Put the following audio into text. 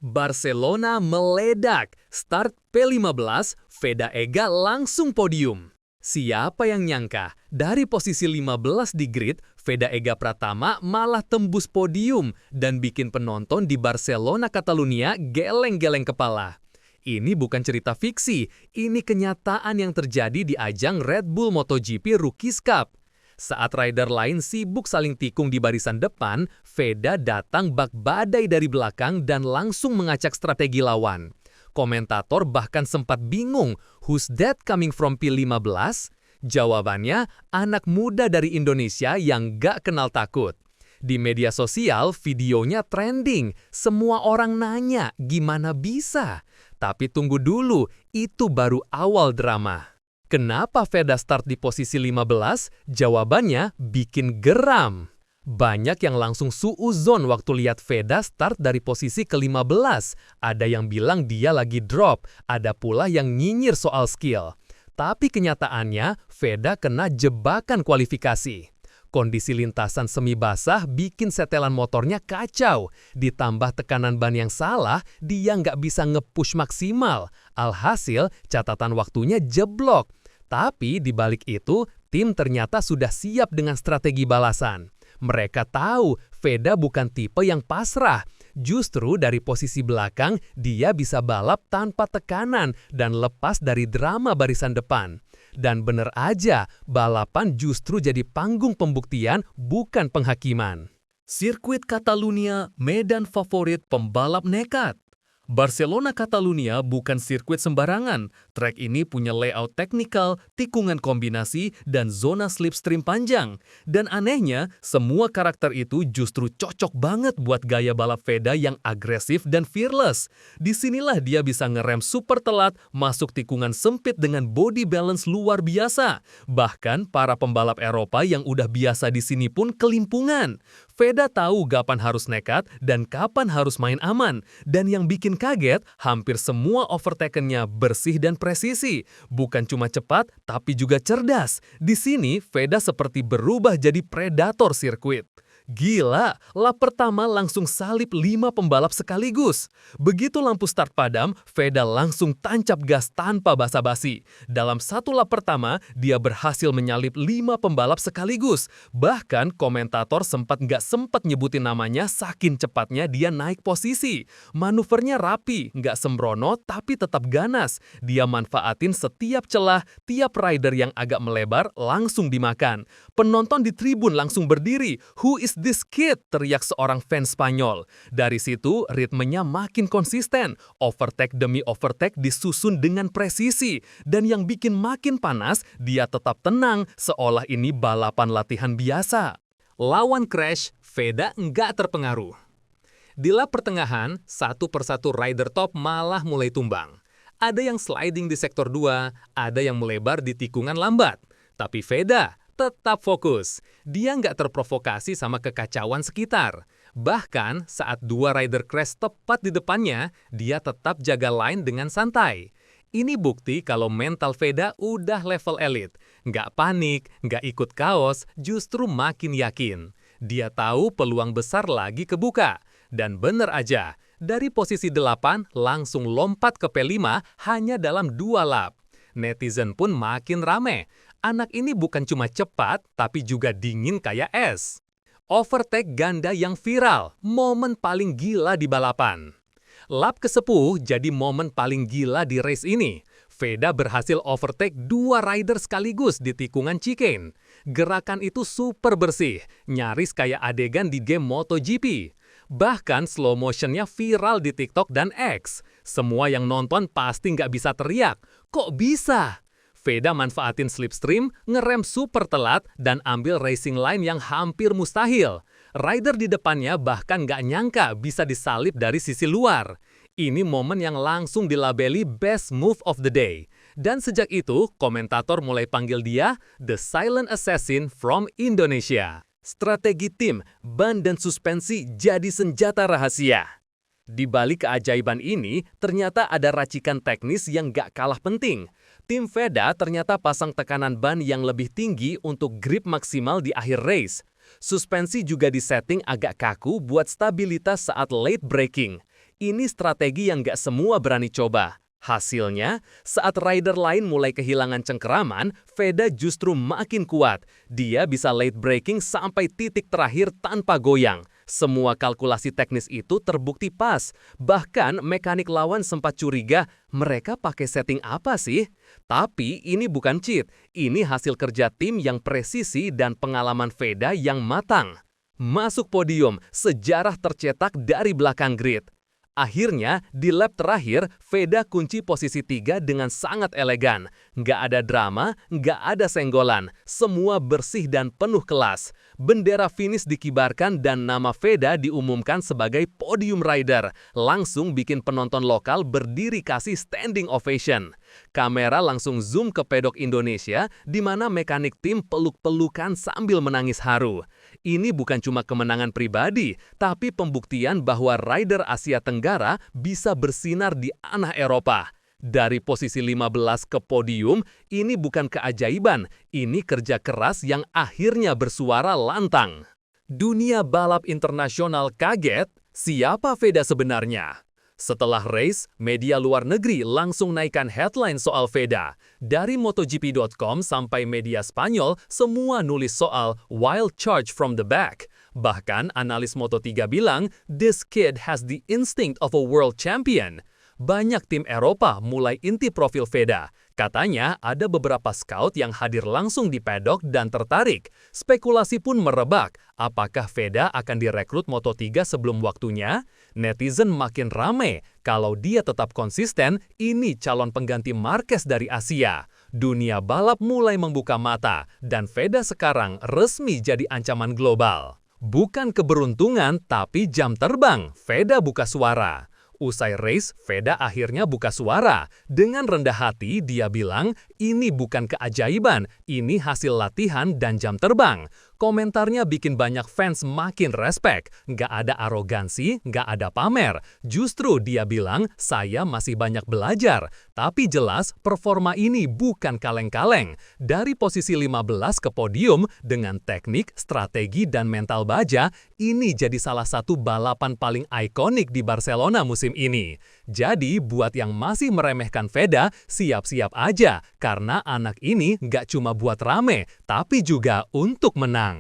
Barcelona meledak, start P15, Veda Ega langsung podium. Siapa yang nyangka, dari posisi 15 di grid, Veda Ega Pratama malah tembus podium dan bikin penonton di Barcelona Catalunya geleng-geleng kepala. Ini bukan cerita fiksi, ini kenyataan yang terjadi di ajang Red Bull MotoGP Rookies Cup. Saat rider lain sibuk saling tikung di barisan depan, Veda datang bak badai dari belakang dan langsung mengacak strategi lawan. Komentator bahkan sempat bingung, who's that coming from P15? Jawabannya, anak muda dari Indonesia yang gak kenal takut. Di media sosial, videonya trending. Semua orang nanya, gimana bisa? Tapi tunggu dulu, itu baru awal drama. Kenapa Veda start di posisi 15? Jawabannya, bikin geram. Banyak yang langsung suuzon waktu lihat Veda start dari posisi ke-15. Ada yang bilang dia lagi drop, ada pula yang nyinyir soal skill. Tapi kenyataannya, Veda kena jebakan kualifikasi. Kondisi lintasan semi basah bikin setelan motornya kacau. Ditambah tekanan ban yang salah, dia nggak bisa nge-push maksimal. Alhasil, catatan waktunya jeblok. Tapi di balik itu, tim ternyata sudah siap dengan strategi balasan. Mereka tahu Veda bukan tipe yang pasrah. Justru dari posisi belakang, dia bisa balap tanpa tekanan dan lepas dari drama barisan depan. Dan bener aja, balapan justru jadi panggung pembuktian, bukan penghakiman. Sirkuit Catalunya, medan favorit pembalap nekat. Barcelona Catalunya bukan sirkuit sembarangan. Trek ini punya layout teknikal, tikungan kombinasi, dan zona slipstream panjang. Dan anehnya, semua karakter itu justru cocok banget buat gaya balap Veda yang agresif dan fearless. Disinilah dia bisa ngerem super telat, masuk tikungan sempit dengan body balance luar biasa. Bahkan para pembalap Eropa yang udah biasa di sini pun kelimpungan. Veda tahu kapan harus nekat dan kapan harus main aman. Dan yang bikin kaget, hampir semua overtaken-nya bersih dan presisi. Bukan cuma cepat, tapi juga cerdas. Di sini, Veda seperti berubah jadi predator sirkuit. Gila, lap pertama langsung salip 5 pembalap sekaligus. Begitu lampu start padam, Veda langsung tancap gas tanpa basa-basi. Dalam satu lap pertama, dia berhasil menyalip 5 pembalap sekaligus. Bahkan komentator nggak sempat nyebutin namanya saking cepatnya dia naik posisi. Manuvernya rapi, nggak sembrono tapi tetap ganas. Dia manfaatin setiap celah, tiap rider yang agak melebar langsung dimakan. Penonton di tribun langsung berdiri, "Who is this kid?" teriak seorang fans Spanyol. Dari situ, ritmenya makin konsisten. Overtake demi overtake disusun dengan presisi. Dan yang bikin makin panas, dia tetap tenang, seolah ini balapan latihan biasa. Lawan crash, Veda nggak terpengaruh. Di lap pertengahan, satu persatu rider top malah mulai tumbang. Ada yang sliding di sektor 2, ada yang melebar di tikungan lambat. Tapi Veda tetap fokus. Dia nggak terprovokasi sama kekacauan sekitar. Bahkan saat 2 rider crash tepat di depannya, dia tetap jaga line dengan santai. Ini bukti kalau mental Veda udah level elit. Nggak panik, nggak ikut kaos, justru makin yakin. Dia tahu peluang besar lagi kebuka. Dan bener aja, dari posisi 8 langsung lompat ke P5 hanya dalam 2 lap. Netizen pun makin rame. Anak ini bukan cuma cepat, tapi juga dingin kayak es. Overtake ganda yang viral, momen paling gila di balapan. Lap ke-10 jadi momen paling gila di race ini. Veda berhasil overtake 2 rider sekaligus di tikungan chicane. Gerakan itu super bersih, nyaris kayak adegan di game MotoGP. Bahkan slow motionnya viral di TikTok dan X. Semua yang nonton pasti nggak bisa teriak, "Kok bisa?" Veda manfaatin slipstream, ngerem super telat, dan ambil racing line yang hampir mustahil. Rider di depannya bahkan nggak nyangka bisa disalip dari sisi luar. Ini momen yang langsung dilabeli best move of the day. Dan sejak itu, komentator mulai panggil dia The Silent Assassin from Indonesia. Strategi tim, ban dan suspensi jadi senjata rahasia. Di balik keajaiban ini, ternyata ada racikan teknis yang gak kalah penting. Tim Veda ternyata pasang tekanan ban yang lebih tinggi untuk grip maksimal di akhir race. Suspensi juga disetting agak kaku buat stabilitas saat late braking. Ini strategi yang nggak semua berani coba. Hasilnya, saat rider lain mulai kehilangan cengkeraman, Veda justru makin kuat. Dia bisa late braking sampai titik terakhir tanpa goyang. Semua kalkulasi teknis itu terbukti pas. Bahkan mekanik lawan sempat curiga, mereka pakai setting apa sih? Tapi ini bukan cheat, ini hasil kerja tim yang presisi dan pengalaman Veda yang matang. Masuk podium, sejarah tercetak dari belakang grid. Akhirnya, di lap terakhir, Veda kunci posisi 3 dengan sangat elegan. Nggak ada drama, nggak ada senggolan. Semua bersih dan penuh kelas. Bendera finish dikibarkan dan nama Veda diumumkan sebagai podium rider. Langsung bikin penonton lokal berdiri kasih standing ovation. Kamera langsung zoom ke pedok Indonesia, di mana mekanik tim peluk-pelukan sambil menangis haru. Ini bukan cuma kemenangan pribadi, tapi pembuktian bahwa rider Asia Tenggara bisa bersinar di tanah Eropa. Dari posisi 15 ke podium, ini bukan keajaiban, ini kerja keras yang akhirnya bersuara lantang. Dunia balap internasional kaget, siapa Veda sebenarnya? Setelah race, media luar negeri langsung naikkan headline soal Veda. Dari MotoGP.com sampai media Spanyol, semua nulis soal wild charge from the back. Bahkan analis Moto3 bilang, this kid has the instinct of a world champion. Banyak tim Eropa mulai inti profil Veda. Katanya ada beberapa scout yang hadir langsung di paddock dan tertarik. Spekulasi pun merebak. Apakah Veda akan direkrut Moto3 sebelum waktunya? Netizen makin rame. Kalau dia tetap konsisten, ini calon pengganti Marquez dari Asia. Dunia balap mulai membuka mata, dan Veda sekarang resmi jadi ancaman global. Bukan keberuntungan, tapi jam terbang. Veda buka suara. Usai race, Veda akhirnya buka suara. Dengan rendah hati, dia bilang, ini bukan keajaiban, ini hasil latihan dan jam terbang. Komentarnya bikin banyak fans makin respect. Nggak ada arogansi, nggak ada pamer. Justru dia bilang, saya masih banyak belajar. Tapi jelas, performa ini bukan kaleng-kaleng. Dari posisi 15 ke podium, dengan teknik, strategi, dan mental baja, ini jadi salah satu balapan paling ikonik di Barcelona musim ini. Jadi, buat yang masih meremehkan Veda, siap-siap aja. Karena anak ini nggak cuma buat rame, tapi juga untuk menang.